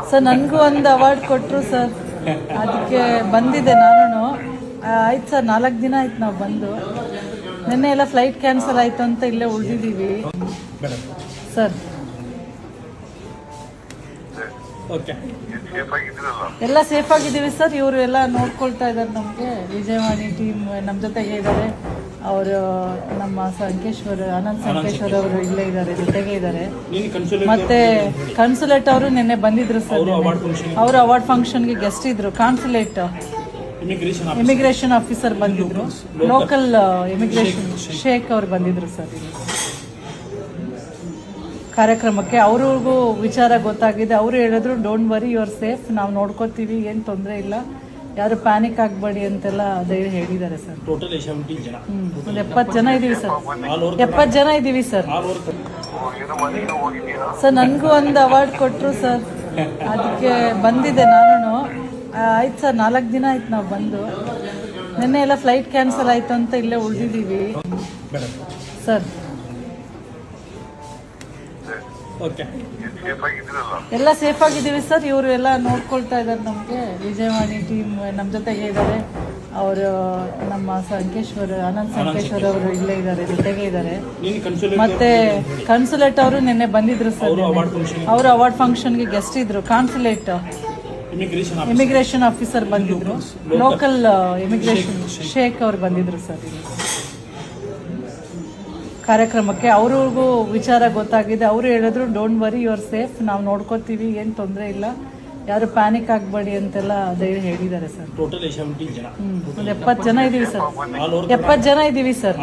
Sir ನನಗೂ ಒಂದು award ಕೊಟ್ಟರು ಸರ್, ಅದಕ್ಕೆ ಬಂದಿದ್ದೆ ನಾನು. ಆಯ್ತು ಸರ್, 4 ದಿನ ಆಯ್ತು ನಾವು ಬಂದು. ನಿನ್ನೆ ಎಲ್ಲ ಫ್ಲೈಟ್ ಕ್ಯಾನ್ಸಲ್ ಆಯಿತು ಅಂತ ಇಲ್ಲೇ ಉಳಿದಿದ್ದೀವಿ ಸರ್. ಎಲ್ಲ ಸೇಫ್ ಆಗಿದ್ದೀವಿ ಸರ್. ಇವರು ಎಲ್ಲ ನೋಡ್ಕೊಳ್ತಾ ಇದ್ದಾರೆ ನಮಗೆ. ವಿಜಯವಾಣಿ ಟೀಮ್ ನಮ್ಮ ಜೊತೆಗೆ ಇದ್ದಾರೆ. ಅವರು ನಮ್ಮ ಸಂಕೇಶ್ವರ್, ಅನಂತ್ ಸಂಕೇಶ್ವರ್ ಅವರು ಇಲ್ಲೇ ಇದ್ದಾರೆ, ಜೊತೆಗೆ ಇದ್ದಾರೆ. ಮತ್ತೆ ಕಾನ್ಸುಲೇಟ್ ಅವರು ನಿನ್ನೆ ಬಂದಿದ್ರು ಸರ್. ಅವರು ಅವಾರ್ಡ್ ಫಂಕ್ಷನ್ಗೆ ಗೆಸ್ಟ್ ಇದ್ರು. ಕಾನ್ಸುಲೇಟ್ ಇಮಿಗ್ರೇಷನ್ ಆಫೀಸರ್ ಬಂದಿದ್ರು. ಲೋಕಲ್ ಇಮಿಗ್ರೇಷನ್ ಶೇಖ್ ಅವರು ಬಂದಿದ್ರು ಸರ್ ಕಾರ್ಯಕ್ರಮಕ್ಕೆ. ಅವ್ರಿಗೂ ವಿಚಾರ ಗೊತ್ತಾಗಿದೆ. ಅವರು ಹೇಳಿದ್ರು, don't worry, you are safe, ನಾವು ನೋಡ್ಕೋತೀವಿ, ಏನು ತೊಂದರೆ ಇಲ್ಲ, ಯಾರು ಪ್ಯಾನಿಕ್ ಆಗಬೇಡಿ ಅಂತೆಲ್ಲ ಧೈರ್ಯ ಹೇಳಿದ್ದಾರೆ ಸರ್. ಟೋಟಲ್ 70 ಜನ, ಒಂದು 70 ಜನ ಇದ್ದೀವಿ ಸರ್. 70 ಜನ ಇದ್ದೀವಿ ಸರ್. ಸರ್ ನನಗೂ ಒಂದು ಅವಾರ್ಡ್ ಕೊಟ್ಟರು ಸರ್, ಅದಕ್ಕೆ ಬಂದಿದ್ದೆ ನಾನು. ಆಯ್ತು ಸರ್, 4 ದಿನ ಆಯ್ತು ನಾವು ಬಂದು. ನಿನ್ನೆ ಎಲ್ಲ ಫ್ಲೈಟ್ ಕ್ಯಾನ್ಸಲ್ ಆಯಿತು ಅಂತ ಇಲ್ಲೇ ಉಳಿದಿದ್ದೀವಿ ಸರ್. ಎಲ್ಲ ಸೇಫ್ ಆಗಿದ್ದೀವಿ ಸರ್. ಇವರು ಎಲ್ಲ ನೋಡ್ಕೊಳ್ತಾ ಇದ್ದಾರೆ ನಮಗೆ. ವಿಜಯವಾಣಿ ಟೀಮ್ ನಮ್ಮ ಜೊತೆಗೆ ಇದ್ದಾರೆ. ಅವರು ನಮ್ಮ ಸಂಕೇಶ್ವರ್, ಅನಂತ್ ಸಂಕೇಶ್ವರ್ ಅವರು ಇಲ್ಲೇ ಇದ್ದಾರೆ, ಜೊತೆಗೆ ಇದ್ದಾರೆ. ಮತ್ತೆ ಕಾನ್ಸುಲೇಟ್ ಅವರು ನಿನ್ನೆ ಬಂದಿದ್ರು ಸರ್. ಅವರು ಅವಾರ್ಡ್ ಫಂಕ್ಷನ್ಗೆ ಗೆಸ್ಟ್ ಇದ್ರು. ಕಾನ್ಸುಲೇಟ್ ಇಮಿಗ್ರೇಷನ್ ಆಫೀಸರ್ ಬಂದಿದ್ರು. ಲೋಕಲ್ ಇಮಿಗ್ರೇಷನ್ ಶೇಖ್ ಅವರು ಬಂದಿದ್ರು ಸರ್ ಕಾರ್ಯಕ್ರಮಕ್ಕೆ. ಅವ್ರಿಗೂ ವಿಚಾರ ಗೊತ್ತಾಗಿದೆ. ಅವರು ಹೇಳಿದ್ರು, don't worry, you are safe, ನಾವು ನೋಡ್ಕೋತೀವಿ, ಏನು ತೊಂದರೆ ಇಲ್ಲ, ಯಾರು ಪ್ಯಾನಿಕ್ ಆಗಬೇಡಿ ಅಂತೆಲ್ಲ ಧೈರ್ಯ ಹೇಳಿದ್ದಾರೆ ಸರ್. ಟೋಟಲ್ 70 ಜನ, ಒಂದು 70 ಜನ ಇದ್ದೀವಿ ಸರ್. 70 ಜನ ಇದ್ದೀವಿ ಸರ್.